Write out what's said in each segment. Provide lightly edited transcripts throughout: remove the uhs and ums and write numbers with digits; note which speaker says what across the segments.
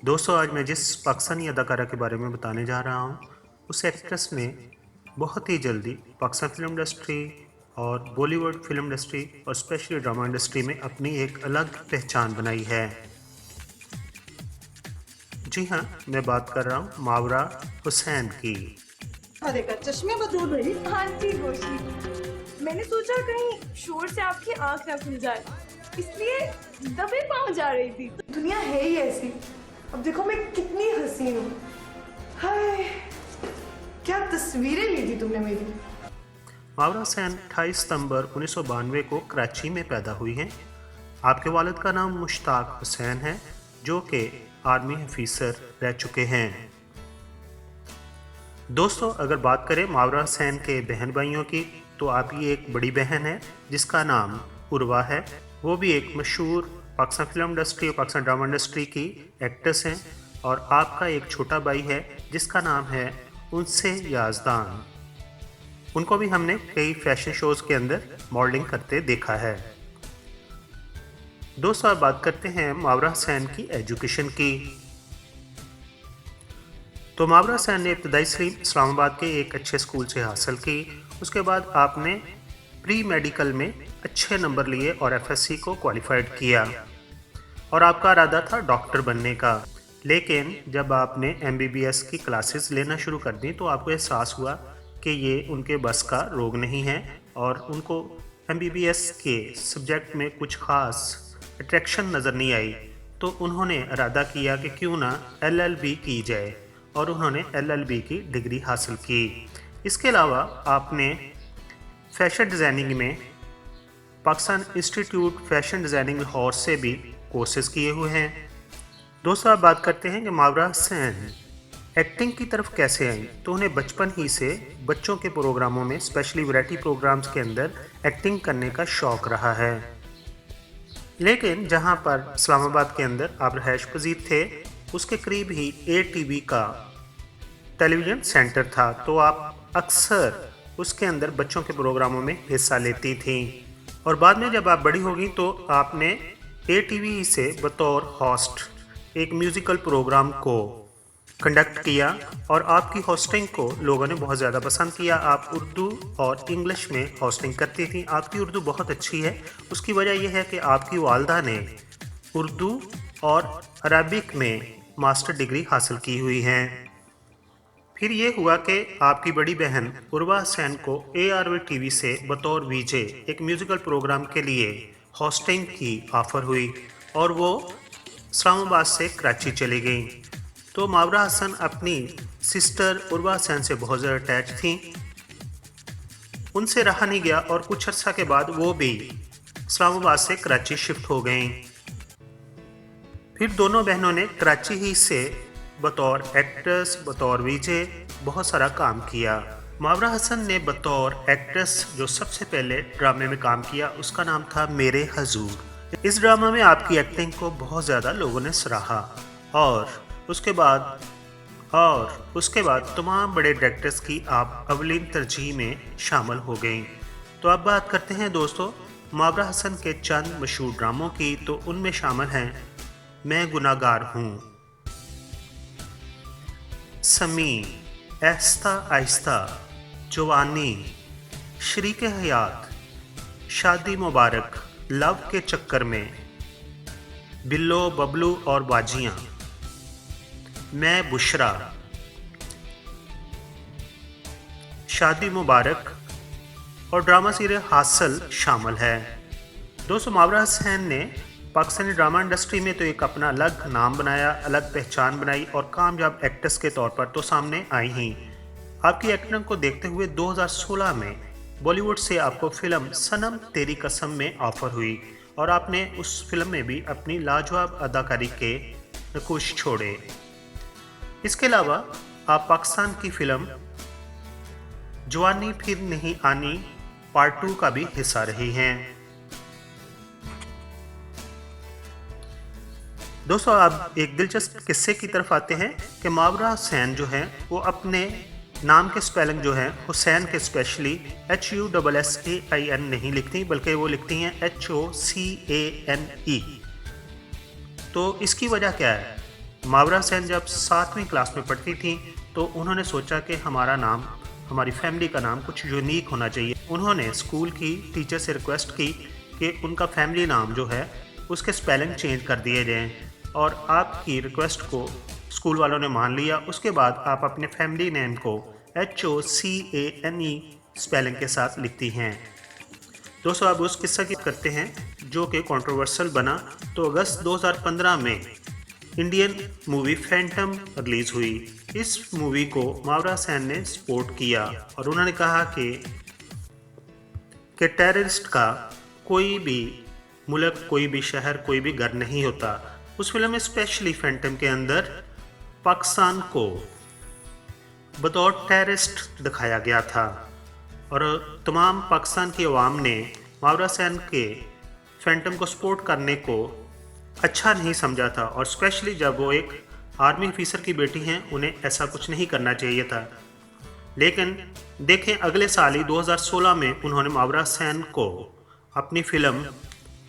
Speaker 1: दोस्तों, आज मैं जिस पाकिस्तानी अदाकारा के बारे में बताने जा रहा हूँ, उस एक्ट्रेस ने बहुत ही जल्दी पाकिस्तान फिल्म इंडस्ट्री और बॉलीवुड फिल्म इंडस्ट्री और स्पेशली ड्रामा इंडस्ट्री में अपनी एक अलग पहचान बनाई है। जी हाँ, मैं बात कर रहा हूँ मावरा हुसैन की।
Speaker 2: चश्मे बदूल हुई।
Speaker 3: हाँ जी गोशी, मैंने सोचा कहीं शोर से आपकी आंख ना खुल जाए, इसलिए दबे पाँव जा रही थी। दुनिया है ही ऐसी। अब देखो मैं कितनी हसीन हूँ। हाय, क्या तस्वीरें ली थी तुमने मेरी।
Speaker 1: मावरा हुसैन 28 सितंबर 1992 को कराची में पैदा हुई हैं। आपके वालिद का नाम मुश्ताक हुसैन है, जो कि आर्मी ऑफिसर रह चुके हैं। दोस्तों, अगर बात करें मावरा हुसैन के बहन भाइयों की, तो आपकी एक बड़ी बहन है जिसका नाम उर्वा है। वो भी एक मशहूर पाकिस्तान फिल्म इंडस्ट्री और पाकिस्तान ड्रामा इंडस्ट्री की एक्ट्रेस हैं। और आपका एक छोटा भाई है जिसका नाम है उनसे याजदान। उनको भी हमने कई फैशन शोज़ के अंदर मॉडलिंग करते देखा है। दोस्तों, अब बात करते हैं मावरा हुसैन की एजुकेशन की। तो मावरा हुसैन ने इब्तदाई तालीम इस्लामाबाद के एक अच्छे स्कूल से हासिल की। उसके बाद आपने प्री मेडिकल में अच्छे नंबर लिए और एफएससी को क्वालिफाइड किया और आपका इरादा था डॉक्टर बनने का। लेकिन जब आपने एमबीबीएस की क्लासेस लेना शुरू कर दी तो आपको एहसास हुआ कि ये उनके बस का रोग नहीं है और उनको एमबीबीएस के सब्जेक्ट में कुछ ख़ास अट्रैक्शन नज़र नहीं आई। तो उन्होंने इरादा किया कि क्यों ना एलएलबी की जाए और उन्होंने एलएलबी की डिग्री हासिल की। इसके अलावा आपने फैशन डिज़ाइनिंग में Pakistan institute fashion designing Lahore से भी कोर्सेज़ किए हुए हैं। दोस्तों, आप बात करते हैं कि मावरा हुसैन एक्टिंग की तरफ कैसे आई। तो उन्हें बचपन ही से बच्चों के प्रोग्रामों में, स्पेशली वैरायटी प्रोग्राम्स के अंदर एक्टिंग करने का शौक़ रहा है। लेकिन जहां पर इस्लामाबाद के अंदर आप रहायश पजीर थे, उसके करीब ही ATV का टेलीविज़न सेंटर था, तो आप अक्सर उसके अंदर बच्चों के प्रोग्रामों में हिस्सा लेती थीं। और बाद में जब आप बड़ी हो गई तो आपने ATV से बतौर होस्ट एक म्यूज़िकल प्रोग्राम को कंडक्ट किया और आपकी होस्टिंग को लोगों ने बहुत ज़्यादा पसंद किया। आप उर्दू और इंग्लिश में होस्टिंग करती थी। आपकी उर्दू बहुत अच्छी है। उसकी वजह यह है कि आपकी वालदा ने उर्दू और अरबिक में मास्टर डिग्री हासिल की हुई है। फिर ये हुआ कि आपकी बड़ी बहन उर्वा हुसैन को ARV TV से बतौर VJ एक म्यूज़िकल प्रोग्राम के लिए होस्टिंग की ऑफ़र हुई और वो इस्लामाबाद से कराची चली गई। तो मावरा हुसैन अपनी सिस्टर उर्वा हुसैन से बहुत ज़्यादा अटैच थी। उनसे रहा नहीं गया और कुछ अर्सा के बाद वो भी इस्लामाबाद से कराची शिफ्ट हो गई। फिर दोनों बहनों ने कराची ही से बतौर एक्ट्रेस, बतौर VJ बहुत सारा काम किया। मावरा हुसैन ने बतौर एक्ट्रेस जो सबसे पहले ड्रामे में काम किया उसका नाम था मेरे हजूर। इस ड्रामा में आपकी एक्टिंग को बहुत ज़्यादा लोगों ने सराहा और उसके बाद तमाम बड़े डायरेक्टर्स की आप अवलीन तरजीह में शामिल हो गई। तो अब बात करते हैं दोस्तों मावरा हुसैन के चंद मशहूर ड्रामों की। तो उनमें शामिल हैं मैं गुनाहगार हूँ, समी, आहिस्ता आहिस्ता, जवानी, शरीक हयात, शादी मुबारक, लव के चक्कर में, बिल्लो बबलू और बाजियाँ, मैं बुशरा, शादी मुबारक और ड्रामा सीरियल हासिल शामिल है। दोस्तों, मावरा हुसैन ने पाकिस्तानी ड्रामा इंडस्ट्री में तो एक अपना अलग नाम बनाया, अलग पहचान बनाई और कामयाब एक्ट्रेस के तौर पर तो सामने आई ही। आपकी एक्टिंग को देखते हुए 2016 में बॉलीवुड से आपको फिल्म सनम तेरी कसम में ऑफ़र हुई और आपने उस फिल्म में भी अपनी लाजवाब अदाकारी के नकुश छोड़े। इसके अलावा आप पाकिस्तान की फिल्म जवानी फिर नहीं आनी पार्ट 2 का भी हिस्सा रही हैं। दोस्तों, अब एक दिलचस्प किस्से की तरफ आते हैं कि मावरा हुसैन जो है वो अपने नाम के स्पेलिंग जो है हुसैन के स्पेशली HUSSAIN नहीं लिखती, बल्कि वो लिखती हैं HOCANE। तो इसकी वजह क्या है? मावरा सेन जब 7वीं क्लास में पढ़ती थी तो उन्होंने सोचा कि हमारा नाम, हमारी फैमिली का नाम कुछ यूनिक होना चाहिए। उन्होंने स्कूल की टीचर से रिक्वेस्ट की कि उनका फैमिली नाम जो है उसके स्पेलिंग चेंज कर दिए जाएं, और आपकी रिक्वेस्ट को स्कूल वालों ने मान लिया। उसके बाद आप अपने फैमिली नेम को HOCANE स्पेलिंग के साथ लिखती हैं। दोस्तों, अब उस किस्सा की करते हैं जो कि कंट्रोवर्शियल बना। तो अगस्त 2015 में इंडियन मूवी फैंटम रिलीज़ हुई। इस मूवी को मावरा सेन ने सपोर्ट किया और उन्होंने कहा कि टेररिस्ट का कोई भी मुल्क, कोई भी शहर, कोई भी घर नहीं होता। उस फिल्म में स्पेशली फैंटम के अंदर पाकिस्तान को बतौर टेररिस्ट दिखाया गया था और तमाम पाकिस्तान की अवाम ने मावरा सेन के फैंटम को सपोर्ट करने को अच्छा नहीं समझा था, और स्पेशली जब वो एक आर्मी ऑफिसर की बेटी हैं, उन्हें ऐसा कुछ नहीं करना चाहिए था। लेकिन देखें, अगले साल ही 2016 में उन्होंने मावरा सेन को अपनी फिल्म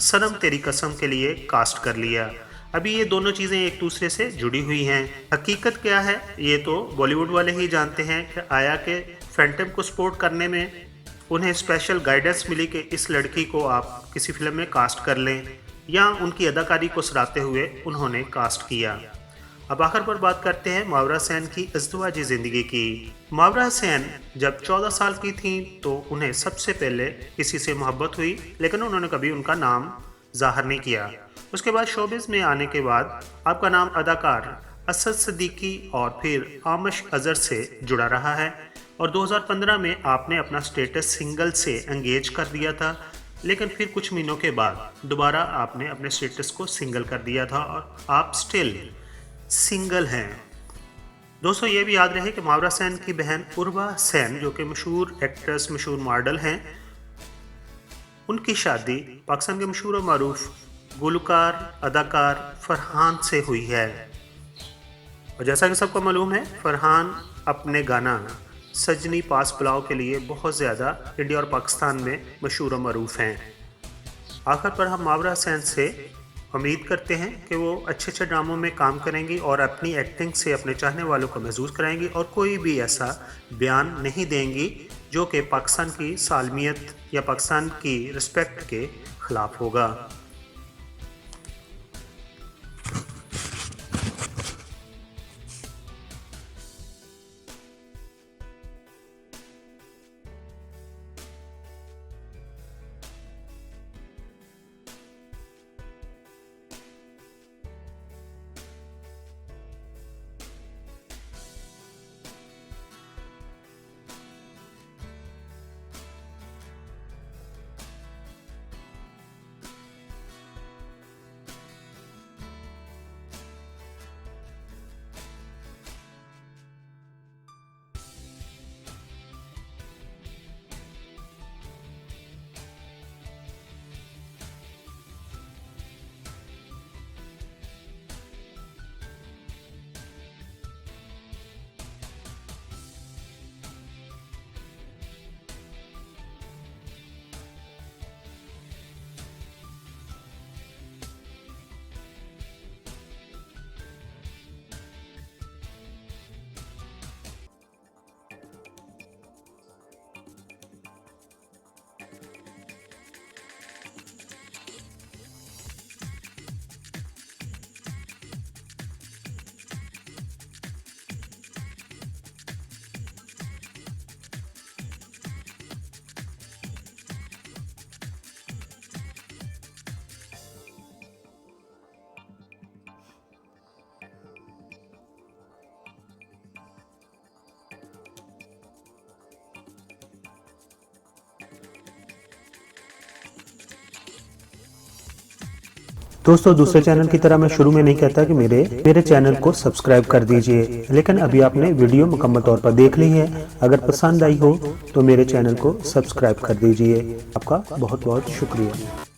Speaker 1: सनम तेरी कसम के लिए कास्ट कर लिया। अभी ये दोनों चीज़ें एक दूसरे से जुड़ी हुई हैं। हकीकत क्या है ये तो बॉलीवुड वाले ही जानते हैं कि आया कि फैंटम को सपोर्ट करने में उन्हें स्पेशल गाइडेंस मिली कि इस लड़की को आप किसी फिल्म में कास्ट कर लें, या उनकी अदाकारी को सराहते हुए उन्होंने कास्ट किया। अब आखिर पर बात करते हैं मावरा सेन की अज़दवाजी ज़िंदगी की। मावरा सेन जब 14 साल की थी तो उन्हें सबसे पहले किसी से मोहब्बत हुई, लेकिन उन्होंने कभी उनका नाम ज़ाहिर नहीं किया। उसके बाद शोबिज़ में आने के बाद आपका नाम अदाकार असद सिद्दीकी और फिर आमिश अज़हर से जुड़ा रहा है, और 2015 में आपने अपना स्टेटस सिंगल से एंगेज कर दिया था, लेकिन फिर कुछ महीनों के बाद दोबारा आपने अपने स्टेटस को सिंगल कर दिया था और आप स्टिल सिंगल हैं। दोस्तों, ये भी याद रहे कि मावरा सेन की बहन उर्वा सेन, जो कि मशहूर एक्ट्रेस, मशहूर मॉडल हैं, उनकी शादी पाकिस्तान के मशहूर और मारूफ गुलकार अदाकार फरहान से हुई है। और जैसा कि सबको मालूम है, फरहान अपने गाना सजनी पास बुलाओ के लिए बहुत ज़्यादा इंडिया और पाकिस्तान में मशहूर और मरूफ हैं। आखिर पर हम मावरा सेन से उम्मीद करते हैं कि वो अच्छे अच्छे ड्रामों में काम करेंगी और अपनी एक्टिंग से अपने चाहने वालों को महसूस कराएंगी, और कोई भी ऐसा बयान नहीं देंगी जो कि पाकिस्तान की सालमियत या पाकिस्तान की रिस्पेक्ट के ख़िलाफ़ होगा। दोस्तों, दूसरे चैनल की तरह मैं शुरू में नहीं कहता कि मेरे चैनल को सब्सक्राइब कर दीजिए, लेकिन अभी आपने वीडियो मुकम्मल तौर पर देख ली है। अगर पसंद आई हो तो मेरे चैनल को सब्सक्राइब कर दीजिए। आपका बहुत बहुत शुक्रिया।